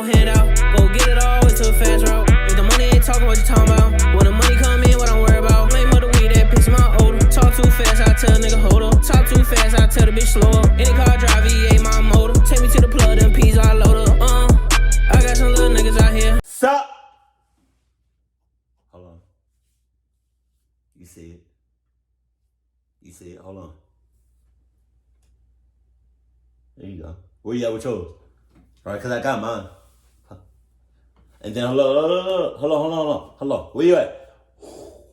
hand out. Go get it all, it's a fast route. If the money ain't talking, what you talking about? When the money come in, what I'm worried about? Make mother weed that piss my odor. Talk too fast, I tell a nigga hold up. Talk too fast, I tell the bitch slow up. Any car drive, V8 my motor. Take me to the plug, them peas I load up. I got some little niggas out here. Stop. Hold on. You see it? You see it? Hold on. There you go. Where you at with yours? Right, cause I got mine. And then hello. Where you at?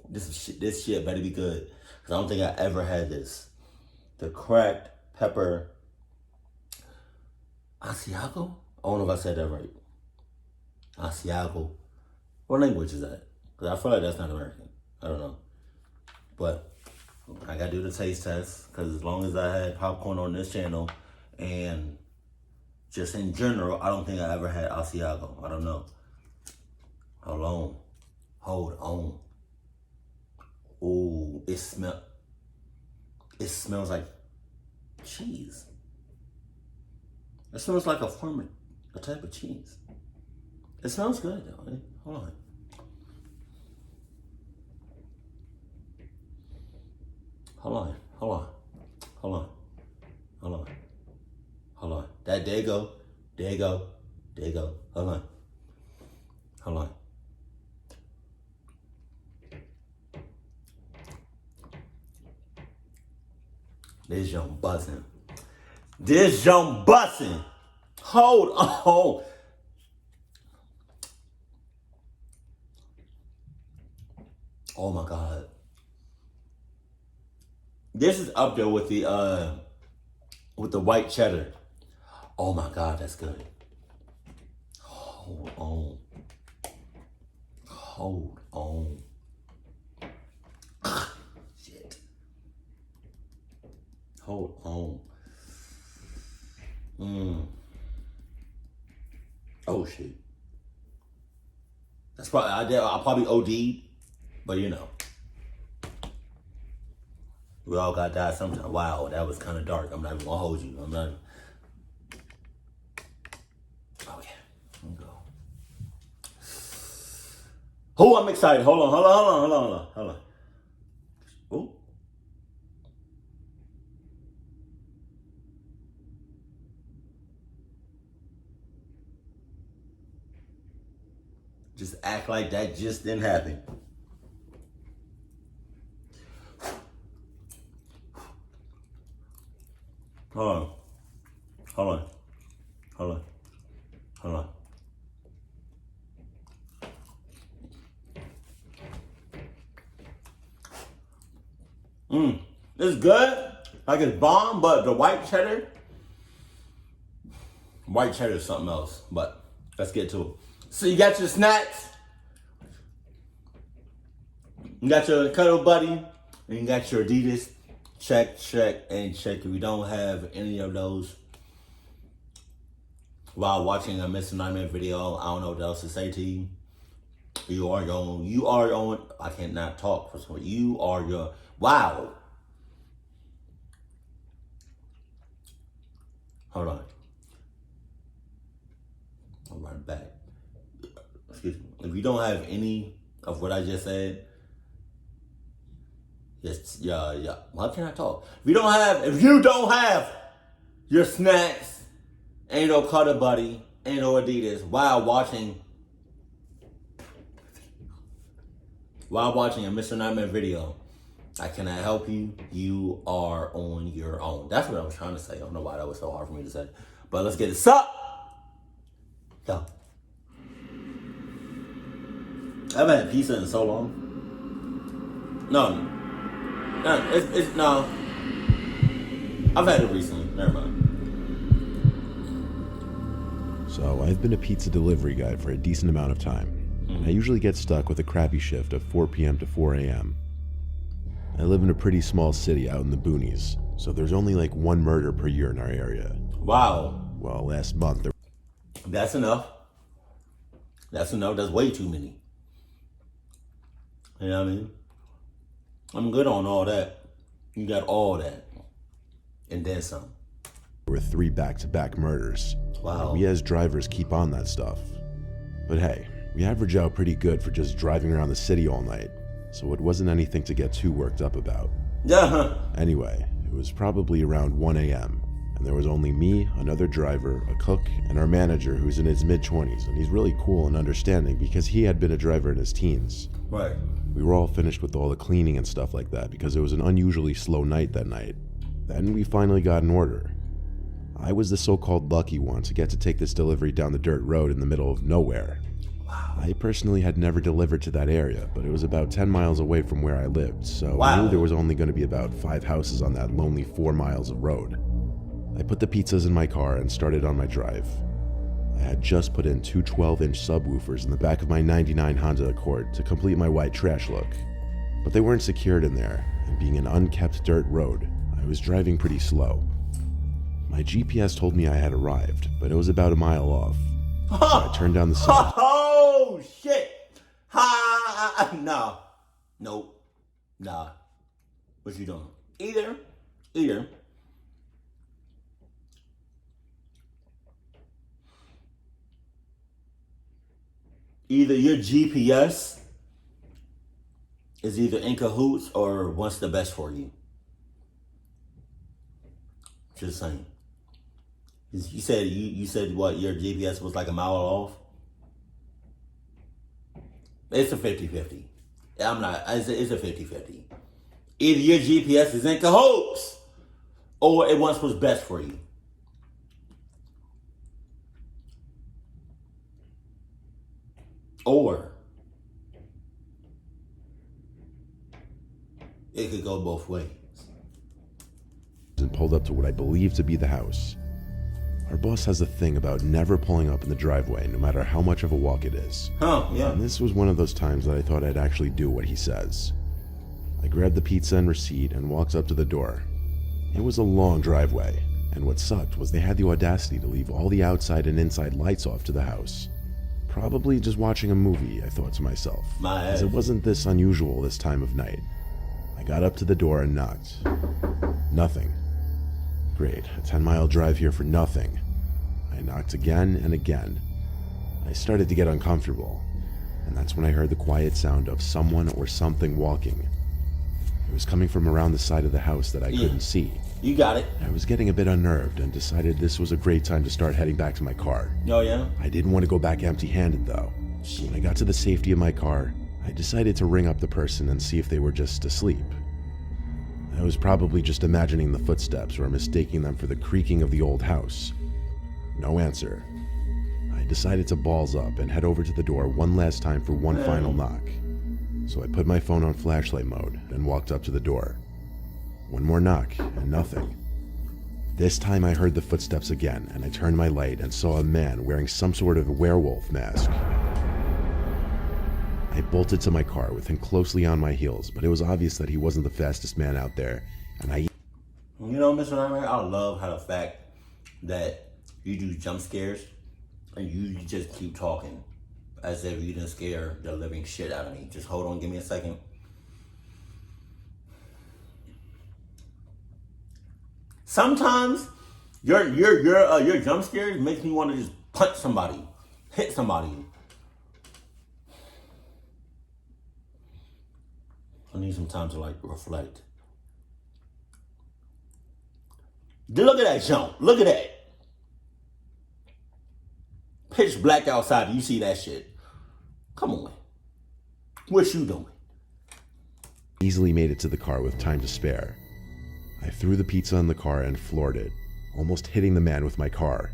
This shit better be good. Cause I don't think I ever had this. The cracked pepper Asiago? I don't know if I said that right. Asiago. What language is that? Cause I feel like that's not American. I don't know. But I gotta do the taste test. Cause as long as I had popcorn on this channel and just in general, I don't think I ever had Asiago. I don't know. Hold on. Ooh, it smells like cheese. It smells like a type of cheese. It smells good though. Hold on. There you go. Hold on. This young bussin'. Hold on. Oh my God. This is up there with the white cheddar. Oh my God, that's good. Hold on. Shit. Hold on. Oh shit. That's probably I probably OD'd, but you know. We all got die sometime. Wow, that was kind of dark. I'm not even gonna hold you. Okay, let me go. Oh, I'm excited. Hold on. Oh. Just act like that just didn't happen. Hold on. It's good. Like it's bomb, but the white cheddar is something else. But let's get to it. So you got your snacks. You got your Cuddle Buddy. And you got your Adidas. Check. If you don't have any of those while watching a Mr. Nightmare video, I don't know what else to say to you. You are your own. I cannot talk for some. You are your. Wow. Hold on. I'll run it back. Excuse me. If you don't have any of what I just said, yeah. Why can't I talk? If you don't have your snacks, ain't no Cuddle Buddy, ain't no Adidas, while watching a Mr. Nightmare video, I cannot help you. You are on your own. That's what I was trying to say. I don't know why that was so hard for me to say. But let's get it. Sup? Go. I haven't had pizza in so long. No. I've had it recently. Never mind. So I've been a pizza delivery guy for a decent amount of time. I usually get stuck with a crappy shift of 4 p.m. to 4 a.m. I live in a pretty small city out in the boonies, so there's only like one murder per year in our area. Wow. Well, last month there... That's enough. That's way too many. You know what I mean? I'm good on all that. You got all that. And then some. There were 3 back-to-back murders. Wow. We as drivers keep on that stuff. But hey, we average out pretty good for just driving around the city all night, so it wasn't anything to get too worked up about. Yeah. Anyway, it was probably around 1 a.m., and there was only me, another driver, a cook, and our manager who's in his mid-20s, and he's really cool and understanding because he had been a driver in his teens. Right. We were all finished with all the cleaning and stuff like that because it was an unusually slow night that night. Then we finally got an order. I was the so-called lucky one to get to take this delivery down the dirt road in the middle of nowhere. Wow. I personally had never delivered to that area, but it was about 10 miles away from where I lived, so I Wow. knew there was only going to be about 5 houses on that lonely 4 miles of road. I put the pizzas in my car and started on my drive. I had just put in 2 12-inch subwoofers in the back of my '99 Honda Accord to complete my white trash look, but they weren't secured in there, and being an unkept dirt road, I was driving pretty slow. My GPS told me I had arrived, but it was about a mile off. So I turned down the sound. Oh, shit. Ha. Nah. Nope. Nah. What you doing? Either your GPS is either in cahoots or wants the best for you. Just saying. You said what, your GPS was like a mile off? It's a 50-50. It's a 50-50. Either your GPS is in cahoots or it wants what's best for you. Or it could go both ways. And pulled up to what I believe to be the house. Our boss has a thing about never pulling up in the driveway, no matter how much of a walk it is. Huh, yeah. And this was one of those times that I thought I'd actually do what he says. I grabbed the pizza and receipt and walked up to the door. It was a long driveway, and what sucked was they had the audacity to leave all the outside and inside lights off to the house. Probably just watching a movie, I thought to myself, as it wasn't this unusual this time of night. I got up to the door and knocked. Nothing. Great, a 10-mile drive here for nothing. I knocked again and again. I started to get uncomfortable, and that's when I heard the quiet sound of someone or something walking. It was coming from around the side of the house that I couldn't see. You got it. I was getting a bit unnerved and decided this was a great time to start heading back to my car. Oh, yeah? I didn't want to go back empty-handed, though. When I got to the safety of my car, I decided to ring up the person and see if they were just asleep. I was probably just imagining the footsteps or mistaking them for the creaking of the old house. No answer. I decided to balls up and head over to the door one last time for one final knock. So I put my phone on flashlight mode and walked up to the door. One more knock and nothing. This time I heard the footsteps again, and I turned my light and saw a man wearing some sort of werewolf mask. I bolted to my car with him closely on my heels, but it was obvious that he wasn't the fastest man out there, and You know, Mr. Nightmare, I love how the fact that you do jump scares and you just keep talking as if you didn't scare the living shit out of me. Just hold on, give me a second. Sometimes your jump scares makes me want to just punch somebody, hit somebody. I need some time to reflect. Look at that jump. Look at that. Pitch black outside. You see that shit? Come on. What you doing? easily made it to the car with time to spare. I threw the pizza in the car and floored it, almost hitting the man with my car.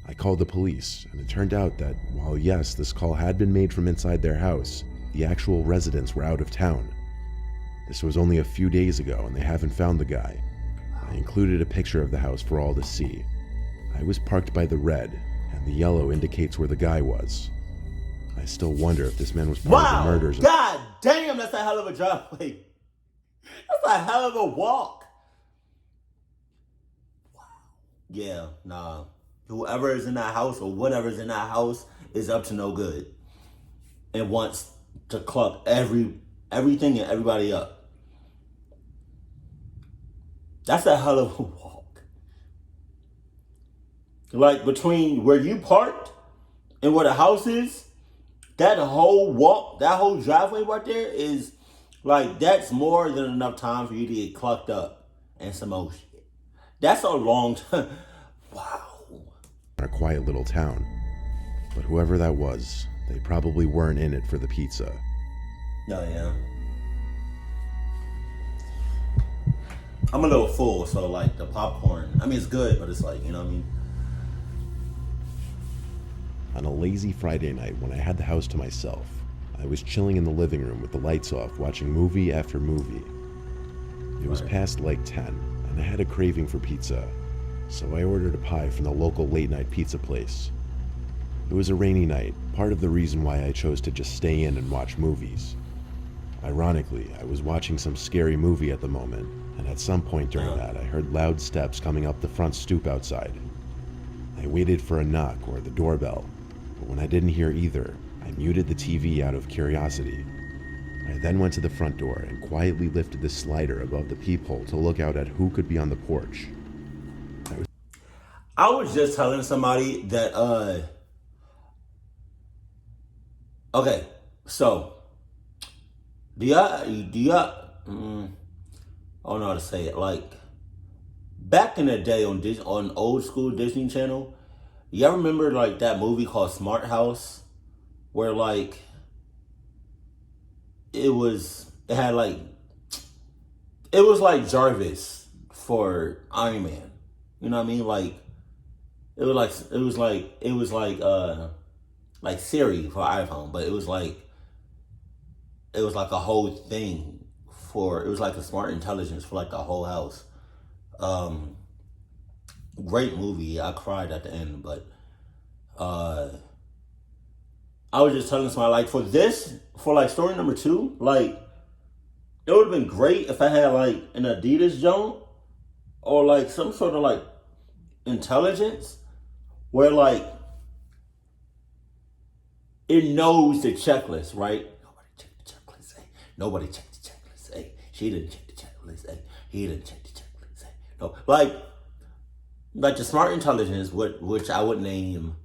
I called the police, and it turned out that while yes, this call had been made from inside their house, the actual residents were out of town. This was only a few days ago, and they haven't found the guy. I included a picture of the house for all to see. I was parked by the red, and the yellow indicates where the guy was. I still wonder if this man was part of the murders. God damn, that's a hell of a driveway. That's a hell of a walk. Wow. Yeah, nah. Whoever is in that house or whatever's in that house is up to no good and wants to club everything and everybody up. That's a hell of a walk. Like, between where you parked and where the house is, that whole driveway right there is, like, that's more than enough time for you to get clucked up and some more shit. That's a long time. Wow. A quiet little town. But whoever that was, they probably weren't in it for the pizza. Oh, yeah. I'm a little full, so, like, the popcorn, I mean, it's good, but it's like, you know what I mean? On a lazy Friday night when I had the house to myself, I was chilling in the living room with the lights off, watching movie after movie. It was past like 10, and I had a craving for pizza, so I ordered a pie from the local late-night pizza place. It was a rainy night, part of the reason why I chose to just stay in and watch movies. Ironically, I was watching some scary movie at the moment, and at some point during that, I heard loud steps coming up the front stoop outside. I waited for a knock or the doorbell, but when I didn't hear either, I muted the TV out of curiosity. I then went to the front door and quietly lifted the slider above the peephole to look out at who could be on the porch. I was just telling somebody that, okay, so, do y'all, I don't know how to say it, like, back in the day on old school Disney Channel, y'all remember, like, that movie called Smart House, where, like, it was like Jarvis for Iron Man. You know what I mean? Like, it was like Siri for iPhone, but it was like a whole thing it was like a smart intelligence for like the whole house. Great movie. I cried at the end, but I was just telling somebody, like, for like story number 2, like, it would have been great if I had like an Adidas joint or like some sort of like intelligence where like it knows the checklist, right? Nobody checked the checklist, eh? Nobody checked the checklist, eh? She didn't check the checklist, eh? He didn't check the checklist, eh? No, like the smart intelligence, which I would name,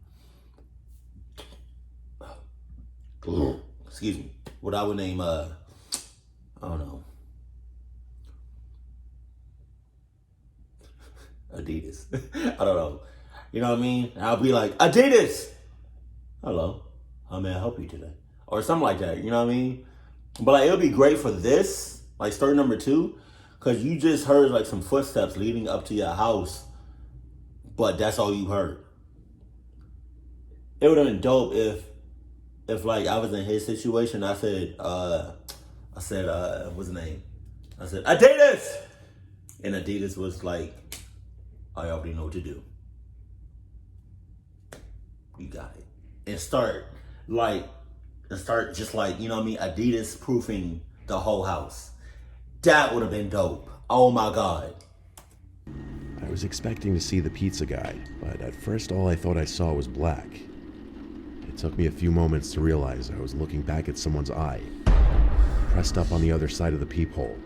excuse me, what I would name, I don't know, Adidas. I don't know. You know what I mean? I'll be like, Adidas! Hello, how may I help you today? Or something like that, you know what I mean? But like, it would be great for this, like story number 2, because you just heard like some footsteps leading up to your house, but that's all you heard. It would have been dope if like I was in his situation. I said, what's the name? I said, Adidas! And Adidas was like, I already know what to do. You got it. And start just like, you know what I mean, Adidas proofing the whole house. That would have been dope. Oh my God. I was expecting to see the pizza guy, but at first all I thought I saw was black. It took me a few moments to realize I was looking back at someone's eye, pressed up on the other side of the peephole.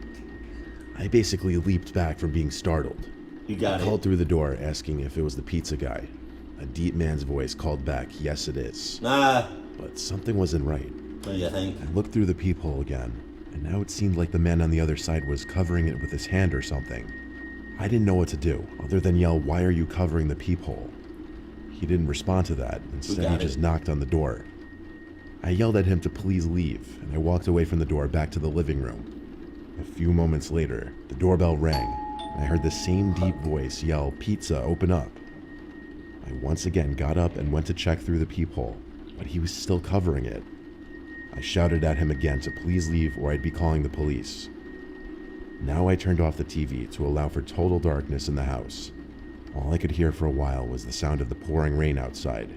I basically leaped back from being startled. You got it. I called through the door asking if it was the pizza guy. A deep man's voice called back, yes it is. Nah. But something wasn't right. What do you think? I looked through the peephole again, and now it seemed like the man on the other side was covering it with his hand or something. I didn't know what to do, other than yell, why are you covering the peephole? He didn't respond to that. Instead, he just knocked on the door. I yelled at him to please leave, and I walked away from the door back to the living room. A few moments later, the doorbell rang, and I heard the same deep voice yell, pizza, open up. I once again got up and went to check through the peephole, but he was still covering it. I shouted at him again to please leave or I'd be calling the police. Now I turned off the TV to allow for total darkness in the house. All I could hear for a while was the sound of the pouring rain outside.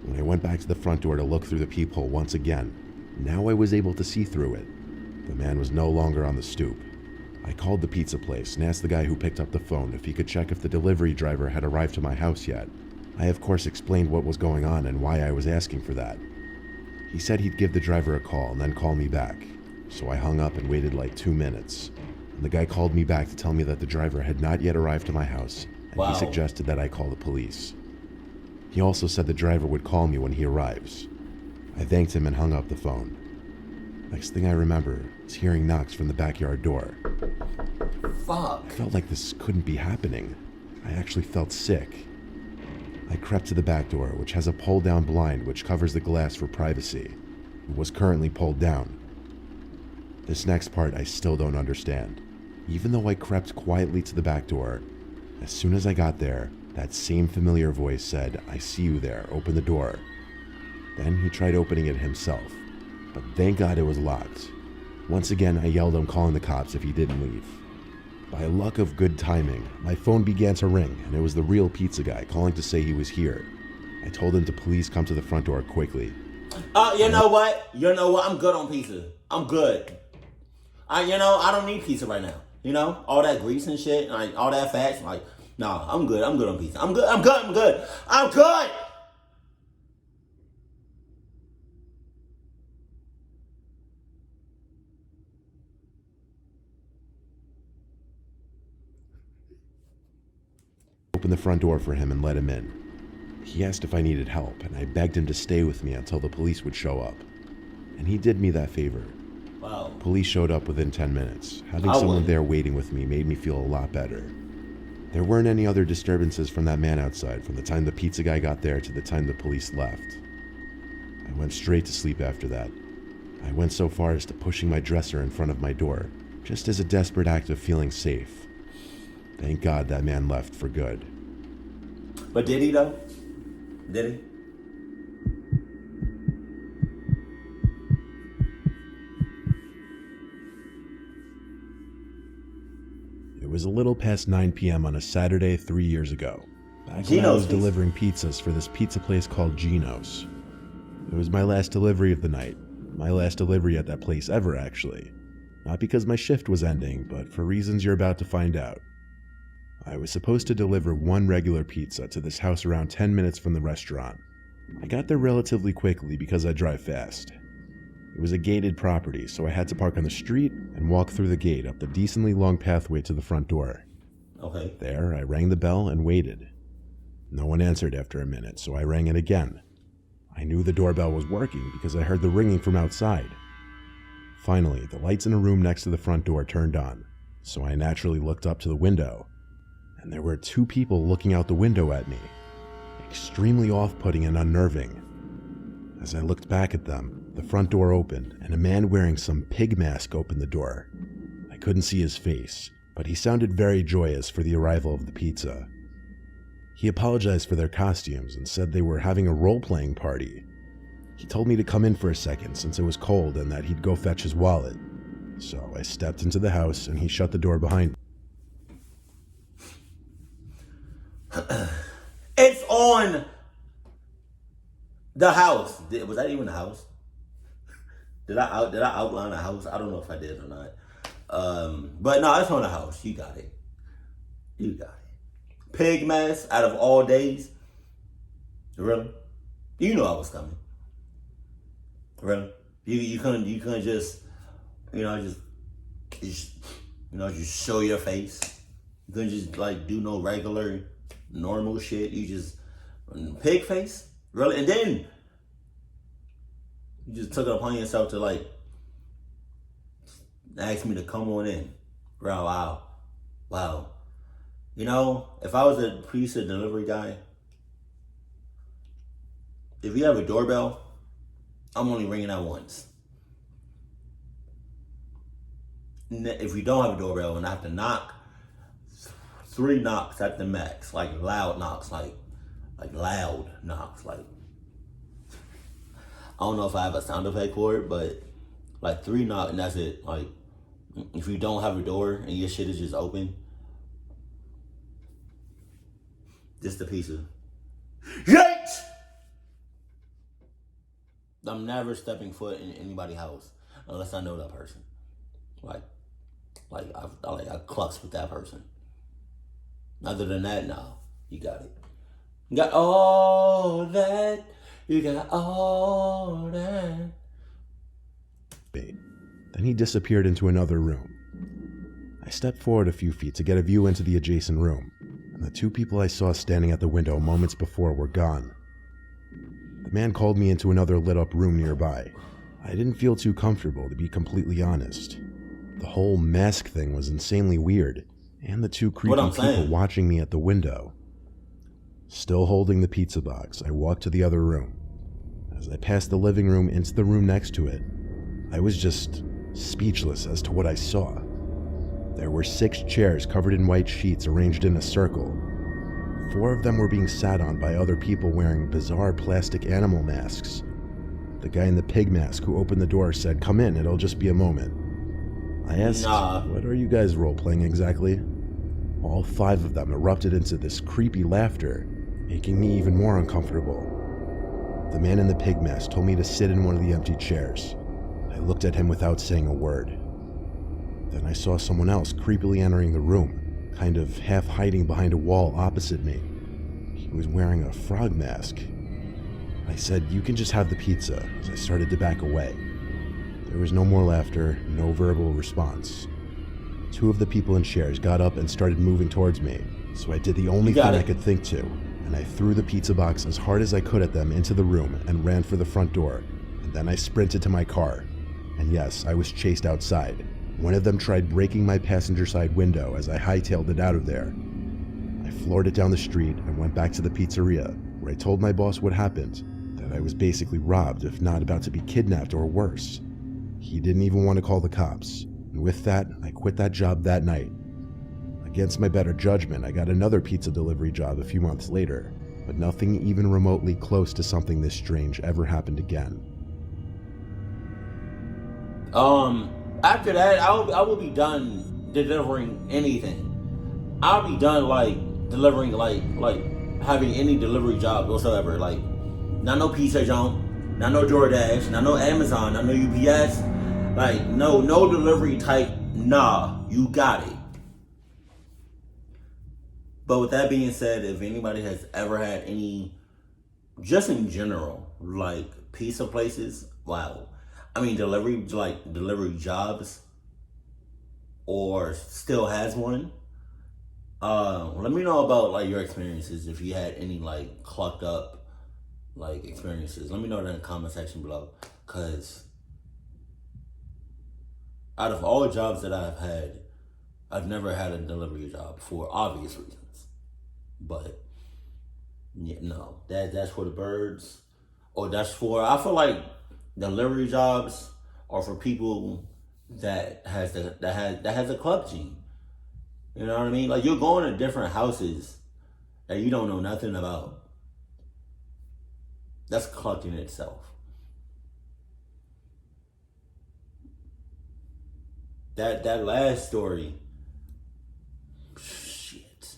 When I went back to the front door to look through the peephole once again, now I was able to see through it. The man was no longer on the stoop. I called the pizza place and asked the guy who picked up the phone if he could check if the delivery driver had arrived to my house yet. I of course explained what was going on and why I was asking for that. He said he'd give the driver a call and then call me back. So I hung up and waited like 2 minutes. And the guy called me back to tell me that the driver had not yet arrived to my house, and he suggested that I call the police. He also said the driver would call me when he arrives. I thanked him and hung up the phone. Next thing I remember is hearing knocks from the backyard door. Fuck. I felt like this couldn't be happening. I actually felt sick. I crept to the back door, which has a pull-down blind which covers the glass for privacy. It was currently pulled down. This next part I still don't understand. Even though I crept quietly to the back door, as soon as I got there, that same familiar voice said, "I see you there, open the door." Then he tried opening it himself, but thank God it was locked. Once again, I yelled him calling the cops if he didn't leave. By luck of good timing, my phone began to ring, and it was the real pizza guy calling to say he was here. I told him to please come to the front door quickly. You know what? I'm good on pizza. I'm good. I don't need pizza right now. All that grease and shit, like all that fat. Like, nah, I'm good. I'm good on pizza. I'm good. Opened the front door for him and let him in. He asked if I needed help, and I begged him to stay with me until the police would show up. And he did me that favor. Wow. Police showed up within 10 minutes. Having someone there waiting with me made me feel a lot better. There weren't any other disturbances from that man outside from the time the pizza guy got there to the time the police left. I went straight to sleep after that. I went so far as to pushing my dresser in front of my door, just as a desperate act of feeling safe. Thank God that man left for good. But did he though? Did he? It was a little past 9 p.m. on a Saturday 3 years ago. Back when I was delivering pizzas for this pizza place called Gino's. It was my last delivery of the night. My last delivery at that place ever, actually. Not because my shift was ending, but for reasons you're about to find out. I was supposed to deliver one regular pizza to this house around 10 minutes from the restaurant. I got there relatively quickly because I drive fast. It was a gated property, so I had to park on the street and walk through the gate up the decently long pathway to the front door. Okay. There, I rang the bell and waited. No one answered after a minute, so I rang it again. I knew the doorbell was working because I heard the ringing from outside. Finally, the lights in a room next to the front door turned on, so I naturally looked up to the window, and there were two people looking out the window at me. Extremely off-putting and unnerving. As I looked back at them, the front door opened, and a man wearing some pig mask opened the door. I couldn't see his face, but he sounded very joyous for the arrival of the pizza. He apologized for their costumes and said they were having a role-playing party. He told me to come in for a second since it was cold and that he'd go fetch his wallet. So I stepped into the house and he shut the door behind me. It's on the house. Was that even the house? Did I outline the house? I don't know if I did or not. But no, it's on the house. You got it. Pig mess out of all days. Really? You know I was coming. Really? You couldn't just just show your face. You couldn't just do no regular normal shit. You just pig face? Really? And then you just took it upon yourself to ask me to come on in. Wow. If I was a pizza delivery guy, if you have a doorbell, I'm only ringing that once. If you don't have a doorbell and I have to knock, 3 knocks at the max, loud knocks, like loud knocks, I don't know if I have a sound effect for it, but 3 knocks and that's it. If you don't have a door and your shit is just open, just the pizza. Yikes! I'm never stepping foot in anybody's house unless I know that person. I clucks with that person. Other than that, no. You got it. You got all that. You got all that. Then he disappeared into another room. I stepped forward a few feet to get a view into the adjacent room, and the 2 people I saw standing at the window moments before were gone. man called me into another lit up room nearby. I didn't feel too comfortable, to be completely honest. The whole mask thing was insanely weird, and the two creepy people watching me at the window. Still holding the pizza box, I walked to the other room. As I passed the living room into the room next to it, I was just speechless as to what I saw. There were 6 chairs covered in white sheets arranged in a circle. 4 of them were being sat on by other people wearing bizarre plastic animal masks. The guy in the pig mask who opened the door said, "Come in, it'll just be a moment." I asked, "What are you guys role-playing exactly?" All 5 of them erupted into this creepy laughter, making me even more uncomfortable. The man in the pig mask told me to sit in one of the empty chairs. I looked at him without saying a word. Then I saw someone else creepily entering the room, kind of half hiding behind a wall opposite me. He was wearing a frog mask. I said, "You can just have the pizza," as I started to back away. There was no more laughter, no verbal response. 2 of the people in chairs got up and started moving towards me, so I did the only thing I could think to, and I threw the pizza box as hard as I could at them into the room and ran for the front door, and then I sprinted to my car. And yes, I was chased outside. One of them tried breaking my passenger side window as I hightailed it out of there. I floored it down the street and went back to the pizzeria, where I told my boss what happened, that I was basically robbed, if not about to be kidnapped or worse. He didn't even want to call the cops, and with that, I quit that job that night. Against my better judgment, I got another pizza delivery job a few months later, but nothing even remotely close to something this strange ever happened again. After that, I will be done delivering anything. I'll be done delivering having any delivery job whatsoever. Not no Pizza Joint, not no DoorDash, not no Amazon, not no UPS. No delivery type. Nah, you got it. But with that being said, if anybody has ever had any, just in general, pizza places, wow. Delivery jobs, or still has one. Let me know about your experiences. If you had any clucked up experiences, let me know that in the comment section below. Cause out of all the jobs that I've had, I've never had a delivery job for obvious reasons. But yeah, no, that's for the birds, or that's for, I feel like delivery jobs are for people that has a club gene. You know what I mean? You're going to different houses that you don't know nothing about. That's cluck in itself. That last story, shit.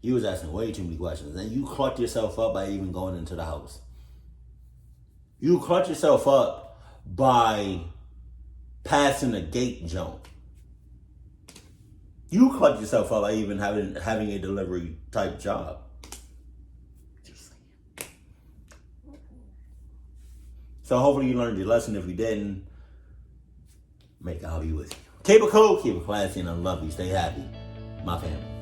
You was asking way too many questions, and you clucked yourself up by even going into the house. You clutch yourself up by passing the gate jump. You clutch yourself up by even having a delivery type job. Just saying. So hopefully you learned your lesson. If you didn't, make God be with you. Keep it cool, keep it classy, and I love you. Stay happy. My family.